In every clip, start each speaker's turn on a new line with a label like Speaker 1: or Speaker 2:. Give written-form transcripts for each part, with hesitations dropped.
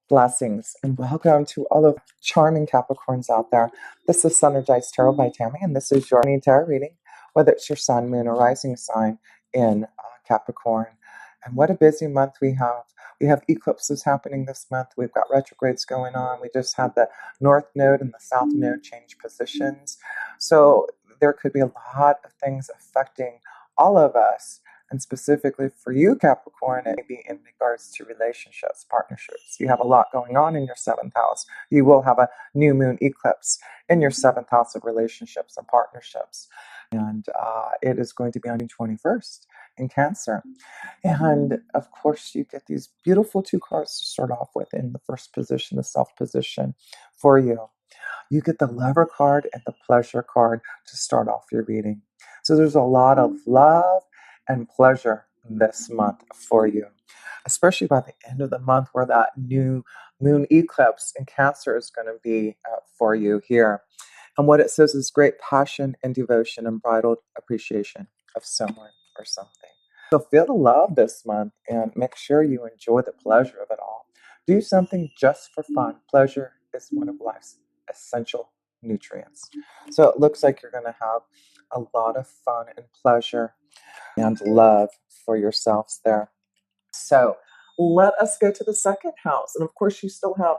Speaker 1: Blessings and welcome to all of charming Capricorns out there. This is Sun Energized Tarot by Tammy, and this is your tarot reading, whether it's your sun, moon, or rising sign in Capricorn. And what a busy month we have. We have eclipses happening this month. We've got retrogrades going on. We just had the North Node and the South Node change positions. So there could be a lot of things affecting all of us. And specifically for you, Capricorn, it may be in regards to relationships, partnerships. You have a lot going on in your 7th house. You will have a new moon eclipse in your 7th house of relationships and partnerships. And it is going to be on June 21st in Cancer. And of course, you get these beautiful 2 cards to start off with in the first position, the self position for you. You get the Lover card and the Pleasure card to start off your reading. So there's a lot of love and pleasure this month for you, especially by the end of the month where that new moon eclipse in Cancer is going to be for you here. And what it says is great passion and devotion and bridal appreciation of someone or something. So feel the love this month and make sure you enjoy the pleasure of it all. Do something just for fun. Pleasure is one of life's essential nutrients. So it looks like you're going to have a lot of fun and pleasure and love for yourselves there. So let us go to the 2nd house. And of course, you still have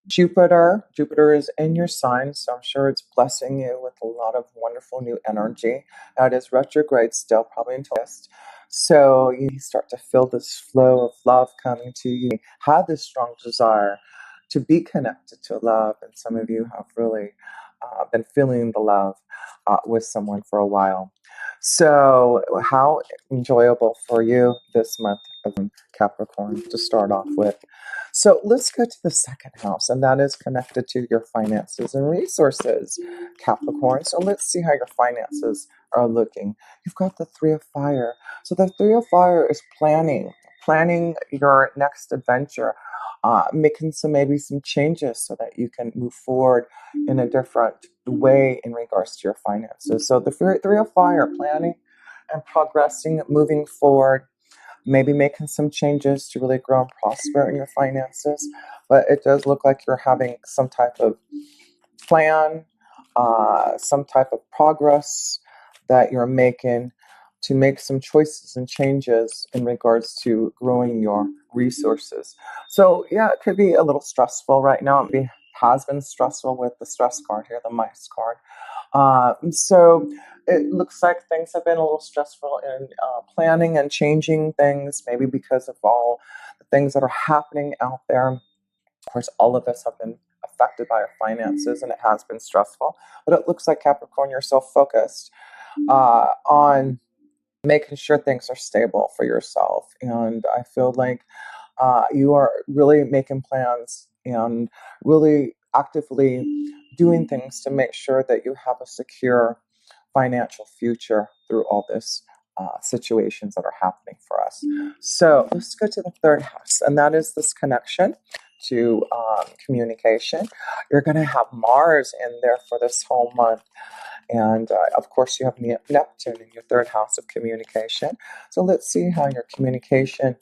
Speaker 1: Jupiter. Jupiter is in your sign, so I'm sure it's blessing you with a lot of wonderful new energy. Now it is retrograde still, probably until August. So you start to feel this flow of love coming to you. Have this strong desire to be connected to love, and some of you have really been feeling the love with someone for a while. So how enjoyable for you this month of Capricorn to start off with. So let's go to the 2nd house, and that is connected to your finances and resources, Capricorn. So let's see how your finances are looking. You've got the 3 of Fire. So the 3 of Fire is planning your next adventure, making maybe some changes so that you can move forward in a different way in regards to your finances. So the 3 of Fire, planning and progressing, moving forward, maybe making some changes to really grow and prosper in your finances. But it does look like you're having some type of plan, some type of progress that you're making to make some choices and changes in regards to growing your resources. So yeah, it could be a little stressful right now. It has been stressful with the stress card here, the mice card. So it looks like things have been a little stressful in planning and changing things, maybe because of all the things that are happening out there. Of course, all of us have been affected by our finances, and it has been stressful. But it looks like, Capricorn, you're so focused on making sure things are stable for yourself. And I feel like you are really making plans and really actively doing things to make sure that you have a secure financial future through all this situations that are happening for us. So let's go to the 3rd house, and that is this connection to communication. You're going to have Mars in there for this whole month. And of course, you have Neptune in your 3rd house of communication. So let's see how your communication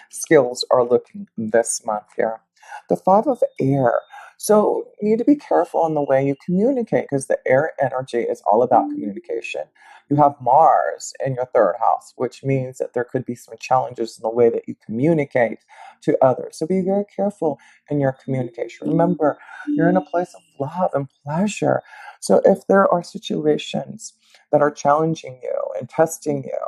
Speaker 1: skills are looking this month here. The 5 of Air. So you need to be careful in the way you communicate, because the air energy is all about communication. You have Mars in your 3rd house, which means that there could be some challenges in the way that you communicate to others. So be very careful in your communication. Remember, you're in a place of love and pleasure. So if there are situations that are challenging you and testing you,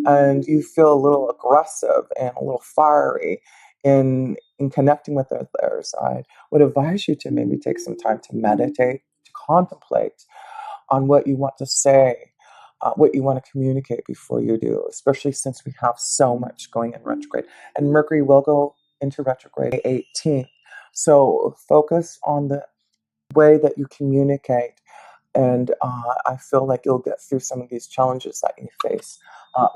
Speaker 1: and you feel a little aggressive and a little fiery in connecting with the other side, would advise you to maybe take some time to meditate, to contemplate on what you want to say, what you want to communicate before you do, especially since we have so much going in retrograde. And Mercury will go into retrograde 18th. So focus on the way that you communicate. And I feel like you'll get through some of these challenges that you face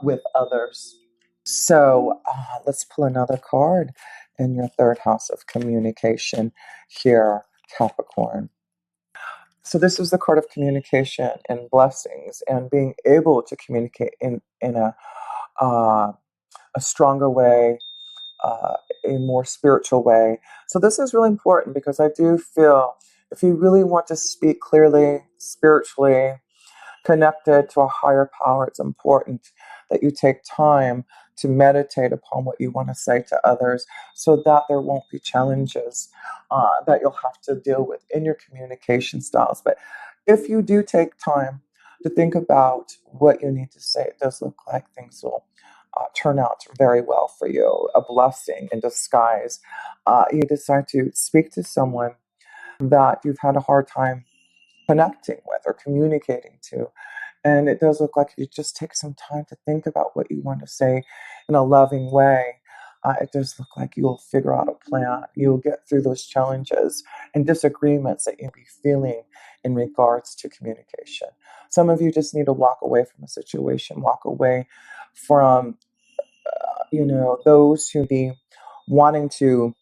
Speaker 1: with others. So let's pull another card in your 3rd house of communication here, Capricorn. So this is the card of communication and blessings and being able to communicate in a stronger way, a more spiritual way. So this is really important because I do feel if you really want to speak clearly, spiritually, connected to a higher power, it's important that you take time to meditate upon what you want to say to others so that there won't be challenges that you'll have to deal with in your communication styles. But if you do take time to think about what you need to say, it does look like things will turn out very well for you, a blessing in disguise. You decide to speak to someone that you've had a hard time connecting with or communicating to. And it does look like if you just take some time to think about what you want to say in a loving way, it does look like you'll figure out a plan. You'll get through those challenges and disagreements that you'll be feeling in regards to communication. Some of you just need to walk away from a situation, walk away from, those who be wanting to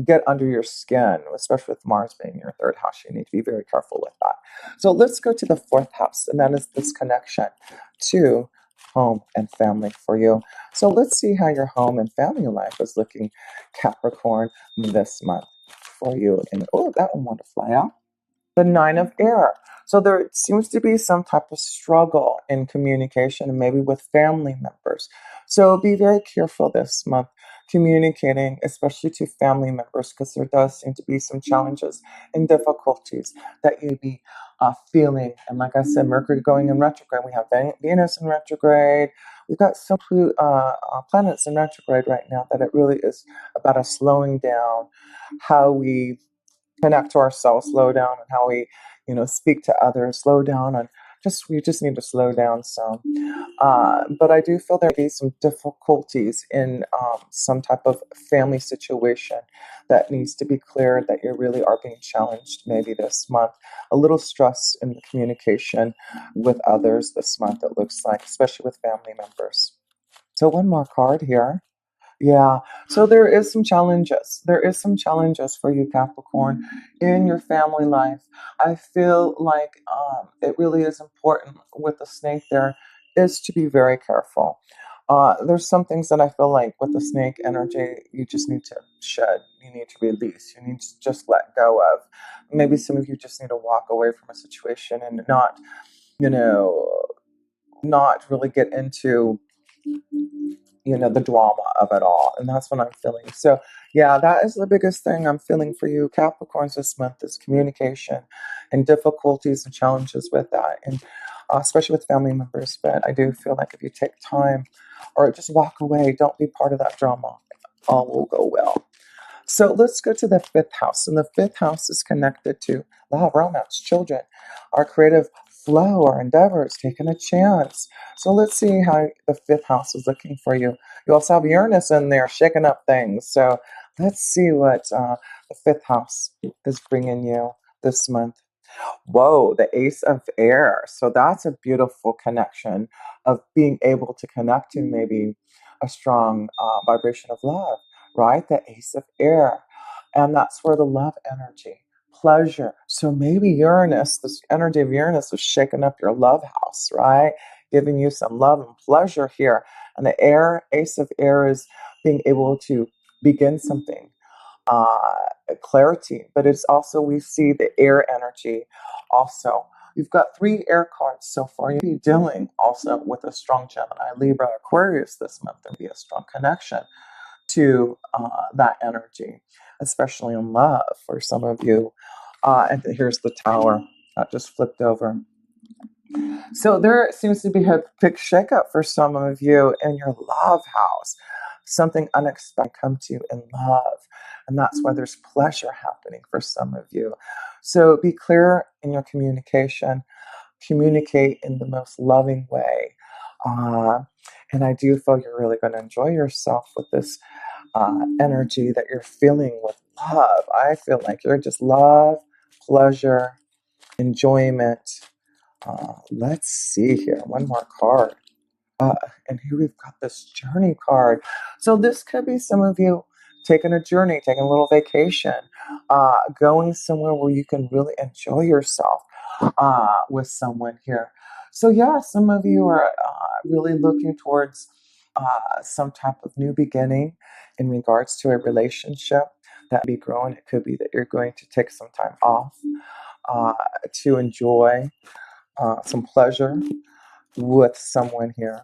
Speaker 1: get under your skin, especially with Mars being your third house. You need to be very careful with that. So let's go to the fourth house, and that is this connection to home and family for you. So let's see how your home and family life is looking, Capricorn, this month for you. And oh, that one wanted to fly out. The Nine of Air. So there seems to be some type of struggle in communication and maybe with family members. So be very careful this month communicating, especially to family members, because there does seem to be some challenges and difficulties that you be feeling. And like I said, Mercury going in retrograde. We have Venus in retrograde. We've got some planets in retrograde right now that it really is about us slowing down how we connect to ourselves, slow down, and how we, speak to others, slow down, and we just need to slow down some. But I do feel there may be some difficulties in some type of family situation that needs to be cleared. That you really are being challenged maybe this month. A little stress in the communication with others this month. It looks like, especially with family members. So one more card here. Yeah. So there is some challenges. There is some challenges for you, Capricorn, in your family life. I feel like it really is important with the snake there is to be very careful. There's some things that I feel like with the snake energy, you just need to shed. You need to release. You need to just let go of. Maybe some of you just need to walk away from a situation and not, you know, not really get into the drama of it all. And that's what I'm feeling. So, yeah, that is the biggest thing I'm feeling for you, Capricorns, this month is communication and difficulties and challenges with that. And especially with family members. But I do feel like if you take time or just walk away, don't be part of that drama, all will go well. So let's go to the fifth house. And the fifth house is connected to love, romance, children, our creative flow, our endeavors, taking a chance. So let's see how the fifth house is looking for you. You also have Uranus in there shaking up things. So let's see what the fifth house is bringing you this month. Whoa, the Ace of Air. So that's a beautiful connection of being able to connect to maybe a strong vibration of love, right? The Ace of Air. And that's where the love energy, pleasure. So maybe Uranus, this energy of Uranus is shaking up your love house, right? Giving you some love and pleasure here. And the Ace of Air is being able to begin something uh, clarity, but it's also, we see the air energy also. You've got 3 air cards so far. You'll be dealing also with a strong Gemini, Libra, Aquarius this month. There'll be a strong connection to that energy, especially in love for some of you. And here's the Tower that just flipped over. So there seems to be a big shakeup for some of you in your love house. Something unexpected come to you in love. And that's why there's pleasure happening for some of you. So be clear in your communication. Communicate in the most loving way. And I do feel you're really going to enjoy yourself with this energy that you're feeling with love. I feel like you're just love, pleasure, enjoyment. Let's see here. One more card. And here we've got this journey card. So this could be some of you taking a journey, taking a little vacation, going somewhere where you can really enjoy yourself with someone here. So yeah, some of you are really looking towards some type of new beginning in regards to a relationship that may be growing. It could be that you're going to take some time off uh, to enjoy some pleasure with someone here.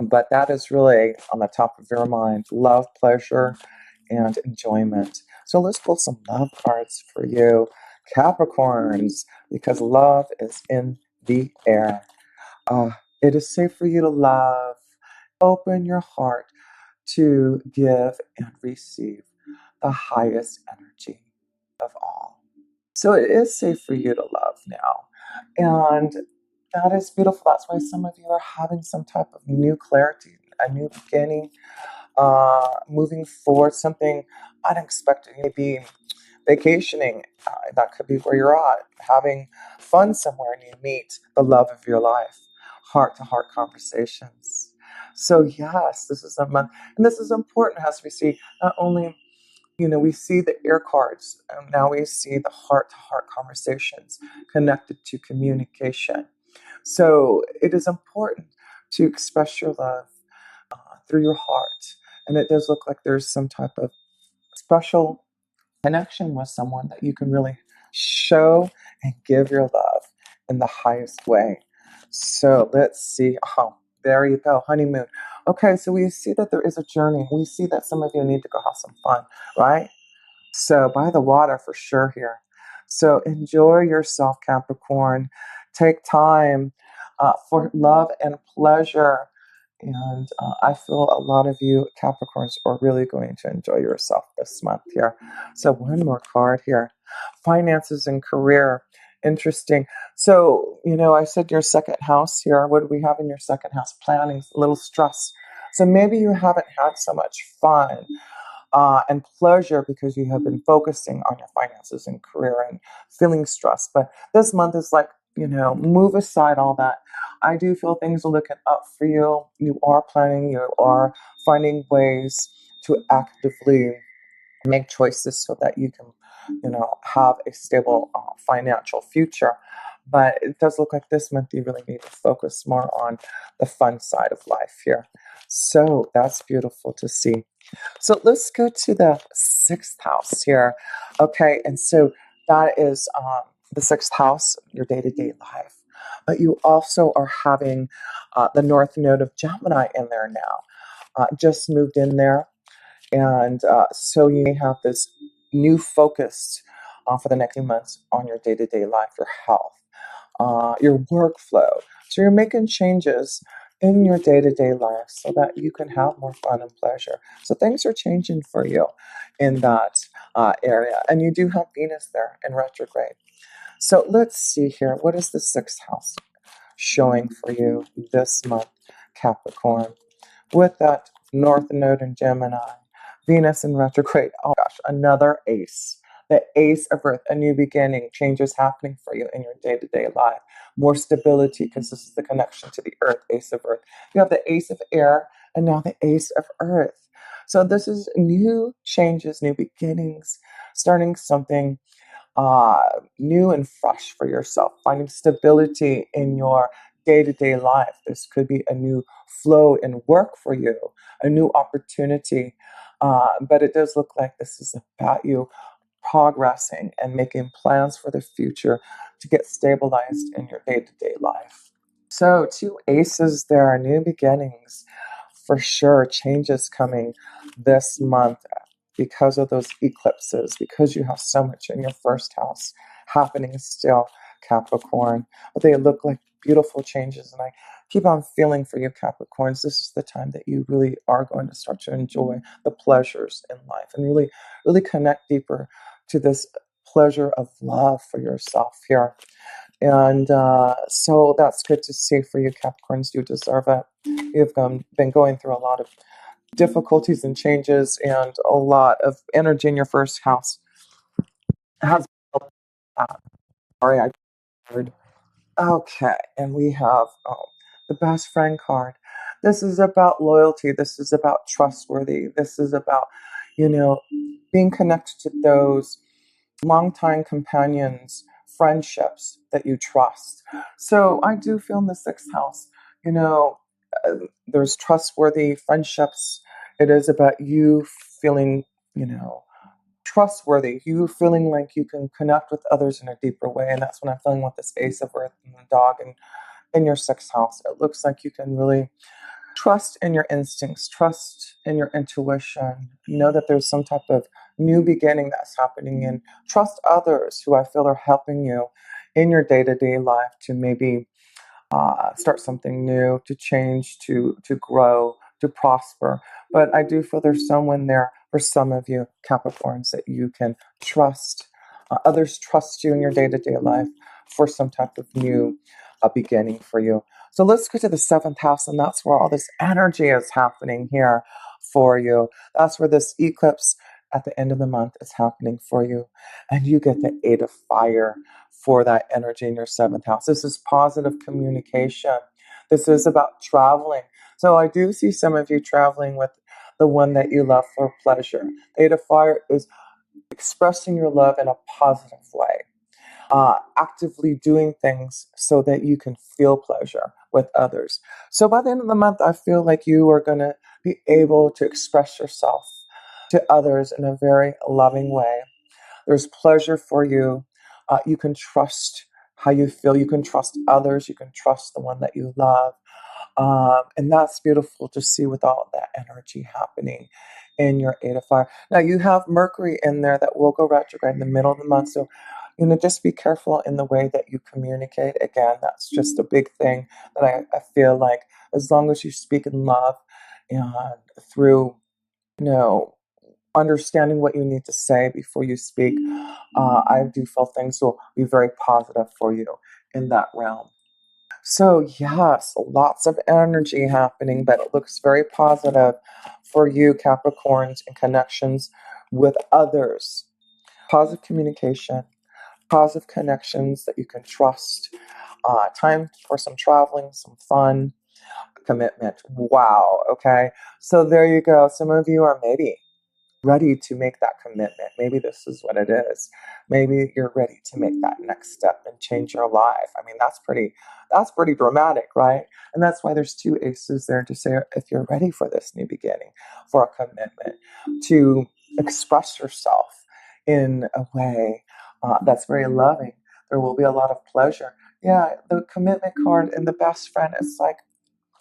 Speaker 1: But that is really on the top of your mind: love, pleasure, and enjoyment. So let's pull some love cards for you, Capricorns, because love is in the air. Uh, it is safe for you to love. Open your heart to give and receive the highest energy of all. So it is safe for you to love now. And that is beautiful. That's why some of you are having some type of new clarity, a new beginning, moving forward, something unexpected. Maybe vacationing. That could be where you're at, having fun somewhere, and you meet the love of your life, heart to heart conversations. So, yes, this is a month, and this is important as we see not only, we see the air cards, and now we see the heart to heart conversations connected to communication. So, it is important to express your love through your heart. And it does look like there's some type of special connection with someone that you can really show and give your love in the highest way. So let's see. Oh, there you go, honeymoon. Okay, so we see that there is a journey. We see that some of you need to go have some fun, right? So by the water for sure here. So enjoy yourself, Capricorn. Take time for love and pleasure. And I feel a lot of you Capricorns are really going to enjoy yourself this month here. So one more card here. Finances and career. Interesting. So, I said your second house here. What do we have in your second house? Planning, a little stress. So maybe you haven't had so much fun and pleasure because you have been focusing on your finances and career and feeling stressed. But this month is like, move aside all that. I do feel things are looking up for you. You are planning, you are finding ways to actively make choices so that you can, have a stable financial future. But it does look like this month you really need to focus more on the fun side of life here. So that's beautiful to see. So let's go to the sixth house here. Okay, and so that is the sixth house, your day to day life. But you also are having the north node of Gemini in there now. Just moved in there. And so you may have this new focus for the next few months on your day to day life, your health, your workflow. So you're making changes in your day to day life so that you can have more fun and pleasure. So things are changing for you in that area. And you do have Venus there in retrograde. So let's see here. What is the sixth house showing for you this month, Capricorn? With that North Node in Gemini, Venus in retrograde. Oh gosh, another ace. The ace of earth, a new beginning, changes happening for you in your day to day life. More stability because this is the connection to the earth, ace of earth. You have the ace of air and now the ace of earth. So this is new changes, new beginnings, starting something new and fresh for yourself, finding stability in your day to day life. This could be a new flow in work for you, a new opportunity. But it does look like this is about you progressing and making plans for the future to get stabilized in your day to day life. So, two aces, there are new beginnings for sure, changes coming this month because of those eclipses, because you have so much in your first house happening still, Capricorn. But they look like beautiful changes, and I keep on feeling for you, Capricorns. This is the time that you really are going to start to enjoy the pleasures in life and really, really connect deeper to this pleasure of love for yourself here. And so that's good to see for you, Capricorns. You deserve it. You've been going through a lot of difficulties and changes and a lot of energy in your first house. Has sorry, I heard. Okay, and we have the best friend card. This is about loyalty. This is about trustworthy. This is about, you know, being connected to those longtime companions, friendships that you trust. So I do feel in the sixth house, you know, there's trustworthy friendships. It is about you feeling, you know, trustworthy, you feeling like you can connect with others in a deeper way. And that's what I'm feeling with this Ace of Earth and the dog and in your sixth house. It looks like you can really trust in your instincts, trust in your intuition, know that there's some type of new beginning that's happening, and trust others who I feel are helping you in your day-to-day life to maybe start something new, to change, to grow, to prosper. But I do feel there's someone there for some of you Capricorns that you can trust. Others trust you in your day-to-day life for some type of new beginning for you. So let's go to the seventh house, and that's where all this energy is happening here for you. That's where this eclipse at the end of the month is happening for you. And you get the Eight of Fire for that energy in your seventh house. This is positive communication. This is about traveling. So I do see some of you traveling with the one that you love for pleasure. The Eight of Fire is expressing your love in a positive way. Actively doing things so that you can feel pleasure with others. So by the end of the month, I feel like you are going to be able to express yourself to others in a very loving way. There's pleasure for you. You can trust how you feel. You can trust others. You can trust the one that you love. And that's beautiful to see with all that energy happening in your Eight of Fire. Now, you have Mercury in there that will go retrograde in the middle of the month. So, just be careful in the way that you communicate. Again, that's just a big thing that I feel like as long as you speak in love and through, you know, understanding what you need to say before you speak, I do feel things will be very positive for you in that realm. So, yes, lots of energy happening, but it looks very positive for you, Capricorns, and connections with others. Positive communication, positive connections that you can trust. Time for some traveling, some fun, commitment. Wow, okay. So, there you go. Some of you are maybe ready to make that commitment. Maybe this is what it is. Maybe you're ready to make that next step and change your life. I mean, that's pretty dramatic, right? And that's why there's two aces there to say if you're ready for this new beginning, for a commitment, to express yourself in a way that's very loving. There will be a lot of pleasure. Yeah, the commitment card and the best friend is like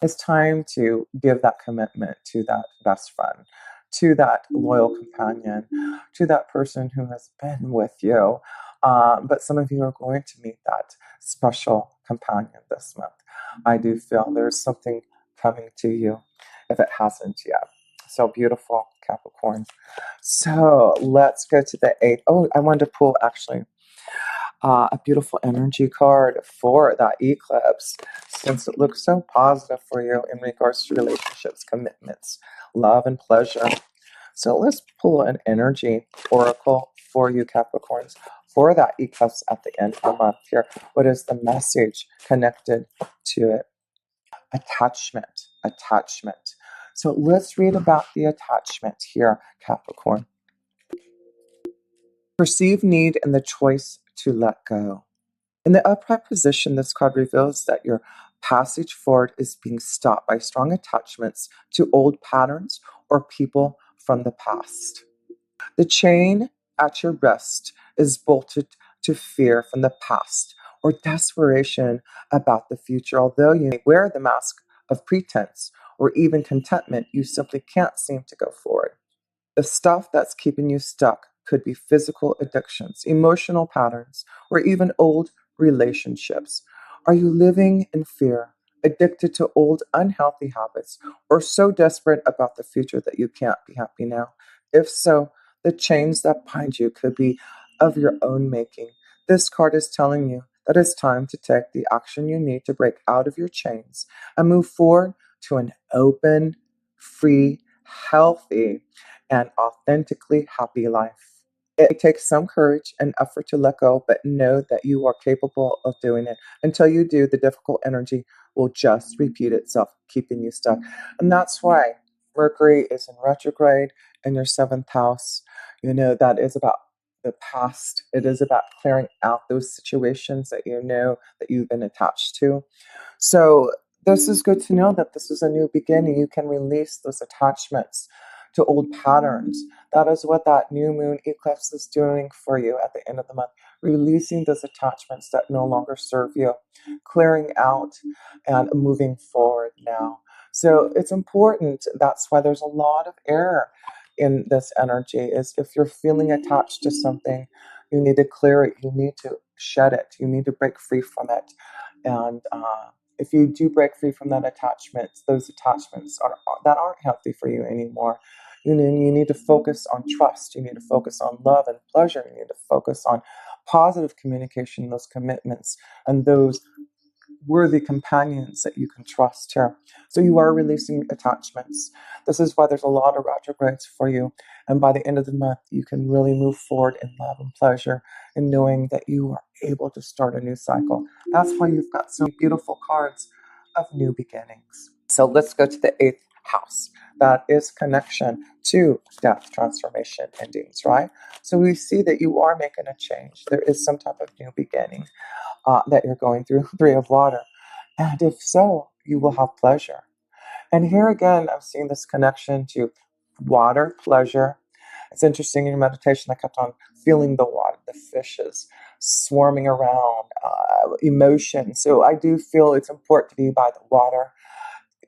Speaker 1: it's time to give that commitment to that best friend, to that loyal companion, to that person who has been with you. But some of you are going to meet that special companion this month. I do feel there's something coming to you if it hasn't yet. So beautiful, Capricorn. So let's go to the eight. Oh, I wanted to pull actually a beautiful energy card for that eclipse, since it looks so positive for you in regards to relationships, commitments, love, and pleasure. So let's pull an energy oracle for you, Capricorns, for that eclipse at the end of the month here. What is the message connected to it? Attachment, attachment. So let's read about the attachment here, Capricorn. Perceived need and the choice to let go. In the upright position, this card reveals that your passage forward is being stopped by strong attachments to old patterns or people from the past. The chain at your wrist is bolted to fear from the past or desperation about the future. Although you may wear the mask of pretense or even contentment, you simply can't seem to go forward. The stuff that's keeping you stuck could be physical addictions, emotional patterns, or even old relationships. Are you living in fear, addicted to old unhealthy habits, or so desperate about the future that you can't be happy now? If so, the chains that bind you could be of your own making. This card is telling you that it's time to take the action you need to break out of your chains and move forward to an open, free, healthy, and authentically happy life. It takes some courage and effort to let go, but know that you are capable of doing it. Until you do, the difficult energy will just repeat itself, keeping you stuck. And that's why Mercury is in retrograde in your seventh house. That is about the past. It is about clearing out those situations that you know that you've been attached to. So This is good to know that this is a new beginning. You can release those attachments to old patterns. That is what that new moon eclipse is doing for you at the end of the month. Releasing those attachments that no longer serve you, clearing out and moving forward now. So it's important. That's why there's a lot of air in this energy. Is if you're feeling attached to something, you need to clear it. You need to shed it. You need to break free from it. And if you do break free from that attachment, those attachments that aren't healthy for you anymore. You need to focus on trust. You need to focus on love and pleasure. You need to focus on positive communication, those commitments, and those worthy companions that you can trust here. So you are releasing attachments. This is why there's a lot of retrogrades for you. And by the end of the month, you can really move forward in love and pleasure and knowing that you are able to start a new cycle. That's why you've got some beautiful cards of new beginnings. So let's go to the 8th house. That is connection to death, transformation, endings, right? So we see that you are making a change. There is some type of new beginning that you're going through. 3 of water. And if so, you will have pleasure. And here again, I'm seeing this connection to water, pleasure. It's interesting in your meditation, I kept on feeling the water, the fishes swarming around, emotion. So I do feel it's important to be by the water,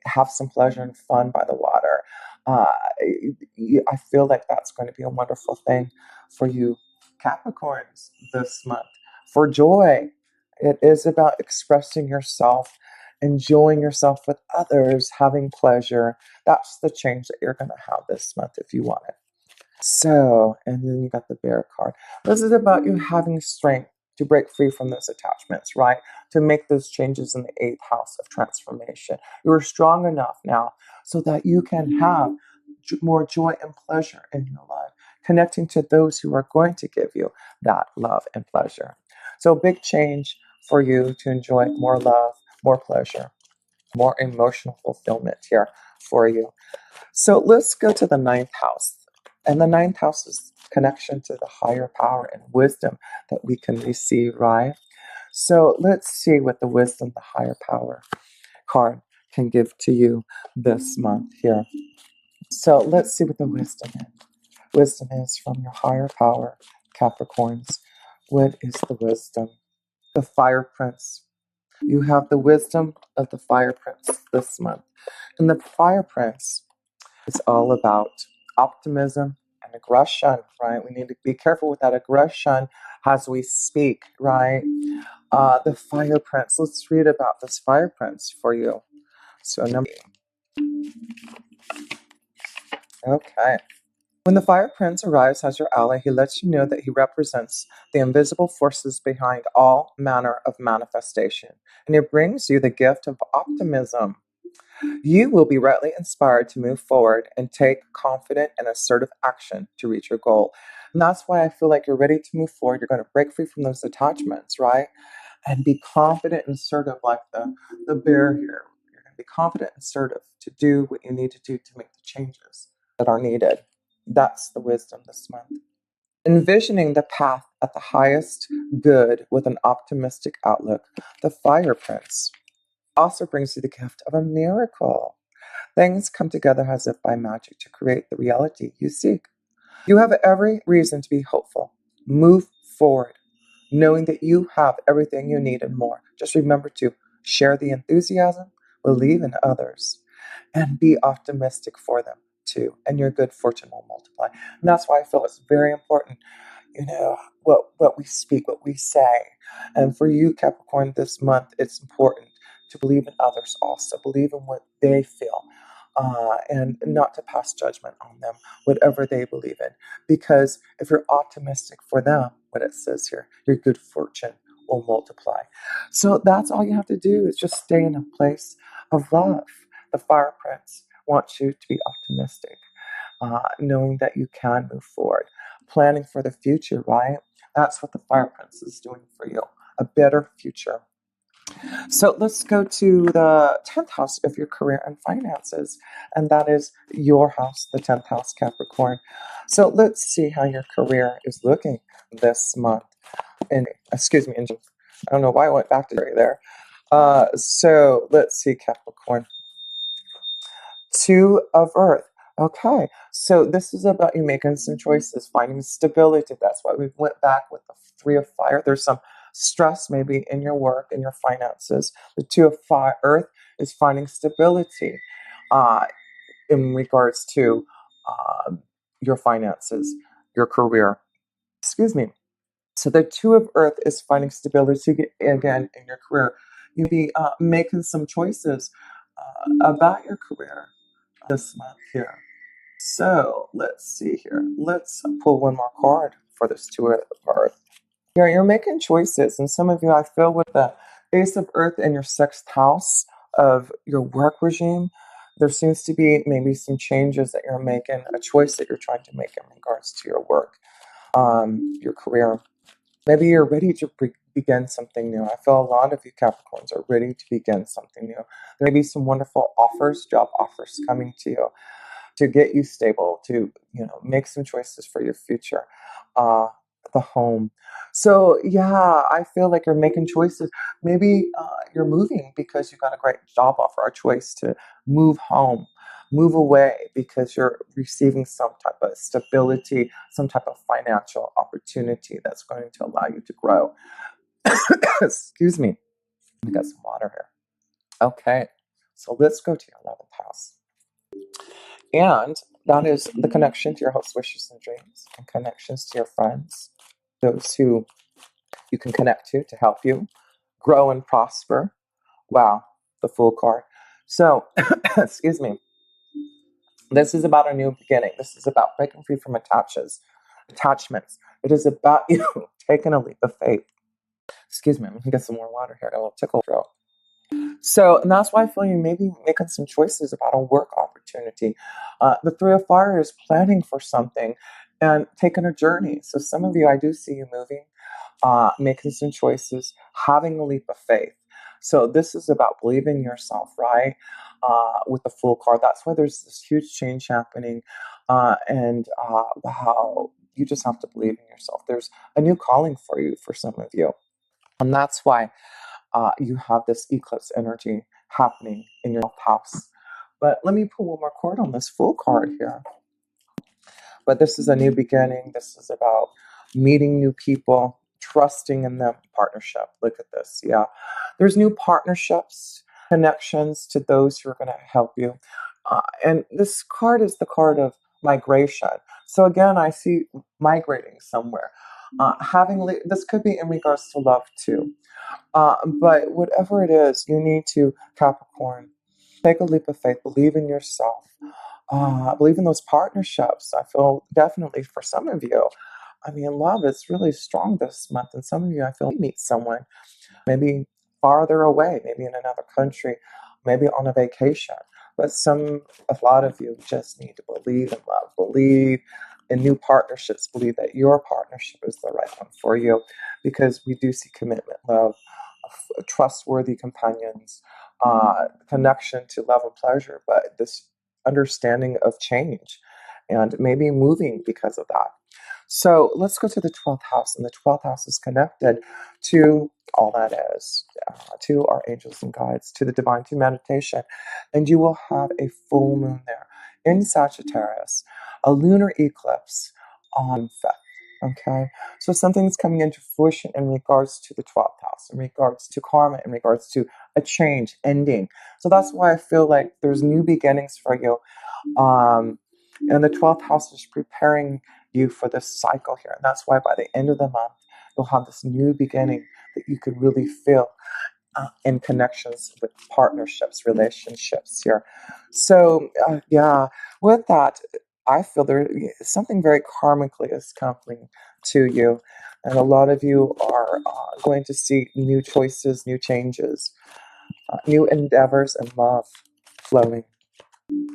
Speaker 1: have some pleasure and fun by the water. I feel like that's going to be a wonderful thing for you, Capricorns, this month. For joy, it is about expressing yourself, enjoying yourself with others, having pleasure. That's the change that you're going to have this month if you want it. So, and then you got the bear card. This is about you having strength to break free from those attachments, right? To make those changes in the 8th house of transformation. You are strong enough now so that you can have more joy and pleasure in your life, connecting to those who are going to give you that love and pleasure. So, big change for you to enjoy more love, more pleasure, more emotional fulfillment here for you. So let's go to the 9th house. And the 9th house is connection to the higher power and wisdom that we can receive, right? So let's see what the wisdom, the higher power card can give to you this month here. So let's see what the wisdom is. Wisdom is from your higher power, Capricorns. What is the wisdom? The Fire Prince. You have the wisdom of the Fire Prince this month. And the Fire Prince, it's all about optimism and aggression, right? We need to be careful with that aggression as we speak, right? The Fire Prince. Let's read about this Fire Prince for you. So, okay. When the Fire Prince arrives as your ally, he lets you know that he represents the invisible forces behind all manner of manifestation, and he brings you the gift of optimism. You will be rightly inspired to move forward and take confident and assertive action to reach your goal. And that's why I feel like you're ready to move forward. You're going to break free from those attachments, right? And be confident and assertive like the bear here. You're going to be confident and assertive to do what you need to do to make the changes that are needed. That's the wisdom this month. Envisioning the path at the highest good with an optimistic outlook, the Fire Prince also brings you the gift of a miracle. Things come together as if by magic to create the reality you seek. You have every reason to be hopeful. Move forward, knowing that you have everything you need and more. Just remember to share the enthusiasm, believe in others, and be optimistic for them too. And your good fortune will multiply. And that's why I feel it's very important, what we speak, what we say. And for you, Capricorn, this month, it's important to believe in others also, believe in what they feel, and not to pass judgment on them, whatever they believe in. Because if you're optimistic for them, what it says here, your good fortune will multiply. So that's all you have to do is just stay in a place of love. The Fire Prince wants you to be optimistic, knowing that you can move forward, planning for the future, right? That's what the Fire Prince is doing for you, a better future. So let's go to the 10th house of your career and finances, and that is your house, the 10th house, Capricorn. So let's see how your career is looking this month. I don't know why I went back to there. So let's see, Capricorn. Two of Earth. Okay, so this is about you making some choices, finding stability. That's why we went back with the Three of Fire. There's some stress maybe in your work, in your finances. The Two of Fire, Earth is finding stability uh, in regards to your finances, your career. Excuse me. So the Two of Earth is finding stability again in your career. You be making some choices about your career this month here. So let's see here. Let's pull one more card for this Two of Earth. Yeah, you're making choices, and some of you, I feel, with the Ace of Earth in your sixth house of your work regime, there seems to be maybe some changes that you're making, a choice that you're trying to make in regards to your work, your career. Maybe you're ready to begin something new. I feel a lot of you Capricorns are ready to begin something new. There may be some wonderful offers, job offers coming to you to get you stable, to make some choices for your future, the home. So yeah, I feel like you're making choices. Maybe you're moving because you got a great job offer, a choice to move home, move away because you're receiving some type of stability, some type of financial opportunity that's going to allow you to grow. Excuse me. I got some water here. Okay, so let's go to your 11th house. And that is the connection to your hopes, wishes, and dreams, and connections to your friends, those who you can connect to help you grow and prosper. Wow, the Fool card. So, excuse me. This is about a new beginning. This is about breaking free from attachments. It is about you taking a leap of faith. Excuse me, I'm gonna get some more water here. I got a little tickle throat. So, and that's why I feel you may be making some choices about a work opportunity. The Three of Fire is planning for something and taking a journey. So, some of you, I do see you moving, making some choices, having a leap of faith. So, this is about believing in yourself, right? With the Fool card, that's why there's this huge change happening. And wow, you just have to believe in yourself. There's a new calling for you for some of you. And that's why you have this eclipse energy happening in your house. But let me pull one more card on this Fool card here. But this is a new beginning. This is about meeting new people, trusting in them, partnership. Look at this. Yeah. There's new partnerships, connections to those who are going to help you. And this card is the card of migration. So again, I see migrating somewhere. This could be in regards to love too. But whatever it is, you need to, Capricorn, take a leap of faith, believe in yourself, believe in those partnerships. I feel definitely for some of you, I mean, love is really strong this month. And some of you, I feel, you meet someone maybe farther away, maybe in another country, maybe on a vacation. But a lot of you just need to believe in love, believe in new partnerships, believe that your partnership is the right one for you, because we do see commitment, love, trustworthy companions, connection to love and pleasure, but this understanding of change and maybe moving because of that. So let's go to the 12th house, and the 12th house is connected to all that is, to our angels and guides, to the divine, to meditation. And you will have a full moon there in Sagittarius, a lunar eclipse on 5th. Okay, so something's coming into fruition in regards to the 12th house, in regards to karma, in regards to a change, ending. So that's why I feel like there's new beginnings for you. And the 12th house is preparing you for this cycle here. And that's why by the end of the month, you'll have this new beginning that you could really feel in connections with partnerships, relationships here. So, yeah, with that, I feel there something very karmically is coming to you. And a lot of you are going to see new choices, new changes, new endeavors, and love flowing.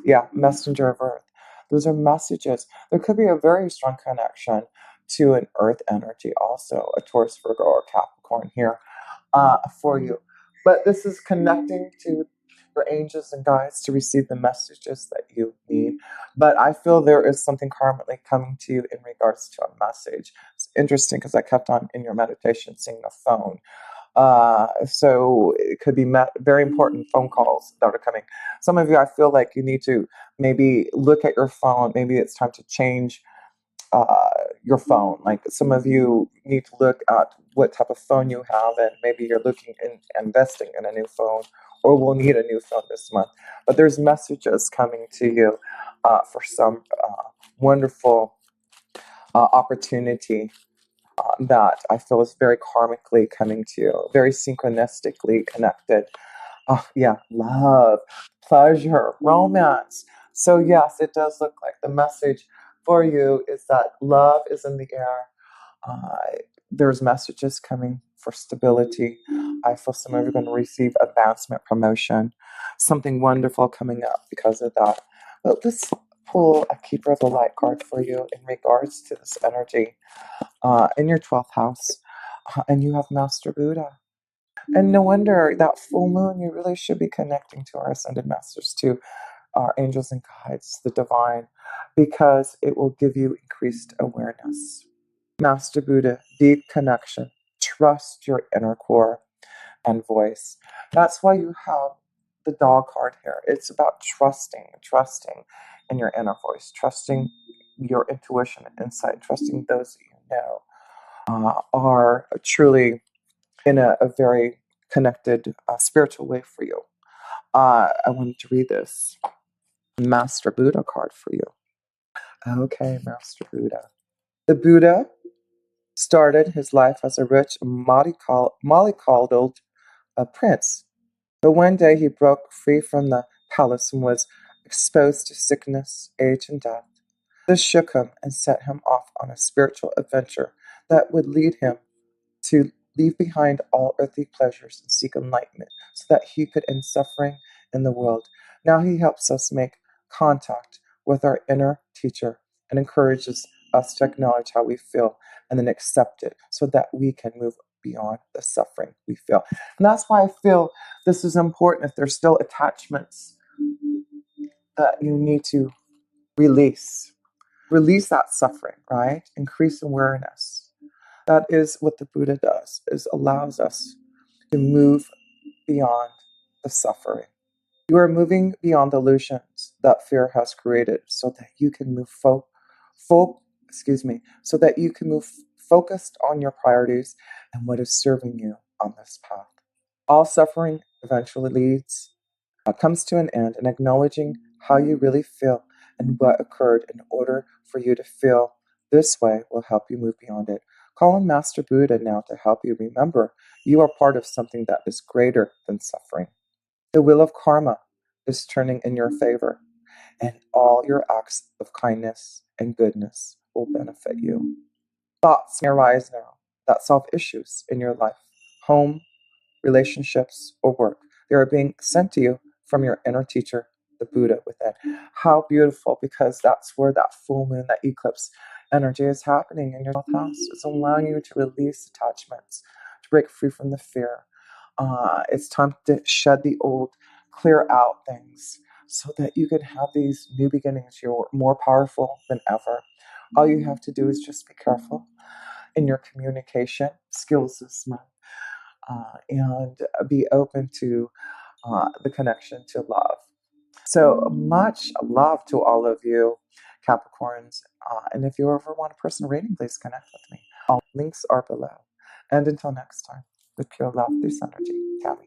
Speaker 1: Yeah, messenger of earth. Those are messages. There could be a very strong connection to an earth energy also, a Taurus, Virgo, or Capricorn here for you. But this is connecting to your angels and guides to receive the messages that you need. But I feel there is something karmically coming to you in regards to a message. It's interesting because I kept on in your meditation seeing a phone. So it could be very important phone calls that are coming. Some of you, I feel like you need to maybe look at your phone. Maybe it's time to change your phone. Like some of you need to look at what type of phone you have, and maybe you're looking in investing in a new phone, or will need a new phone this month. But there's messages coming to you for some wonderful opportunity that I feel is very karmically coming to you, very synchronistically connected. Oh, yeah, love, pleasure, romance. So, yes, it does look like the message for you is that love is in the air. Uh, there's messages coming for stability. I feel some of you are going to receive advancement, promotion, something wonderful coming up because of that. But let's pull a Keeper of the Light card for you in regards to this energy in your 12th house. And you have Master Buddha. And no wonder that full moon, you really should be connecting to our ascended masters, to our angels and guides, the divine, because it will give you increased awareness. Master Buddha, deep connection. Trust your inner core and voice. That's why you have the dog card here. It's about trusting in your inner voice, trusting your intuition and insight, trusting those that you know are truly in a very connected spiritual way for you. I wanted to read this Master Buddha card for you. Okay, Master Buddha. The Buddha started his life as a rich mollycoddled prince, but one day he broke free from the palace and was exposed to sickness, age, and death. This shook him and set him off on a spiritual adventure that would lead him to leave behind all earthly pleasures and seek enlightenment so that he could end suffering in the world. Now he helps us make contact with our inner teacher and encourages us to acknowledge how we feel and then accept it so that we can move beyond the suffering we feel. And that's why I feel this is important. If there's still attachments that you need to release, release that suffering, right? Increase awareness. That is what the Buddha does, is allows us to move beyond the suffering. You are moving beyond illusions that fear has created so that you can move so that you can move focused on your priorities and what is serving you on this path. All suffering eventually comes to an end, and acknowledging how you really feel and what occurred in order for you to feel this way will help you move beyond it. Call on Master Buddha now to help you remember you are part of something that is greater than suffering. The wheel of karma is turning in your favor, and all your acts of kindness and goodness will benefit you. Thoughts may arise now that solve issues in your life, home, relationships, or work. They are being sent to you from your inner teacher, the Buddha within. How beautiful, because that's where that full moon, that eclipse energy is happening in your 12th house. It's allowing you to release attachments, to break free from the fear. It's time to shed the old, clear out things so that you can have these new beginnings. You're more powerful than ever. All you have to do is just be careful in your communication skills this month and be open to the connection to love. So much love to all of you, Capricorns. And if you ever want a personal reading, please connect with me. All links are below. And until next time, with pure love through Synergy, Cami.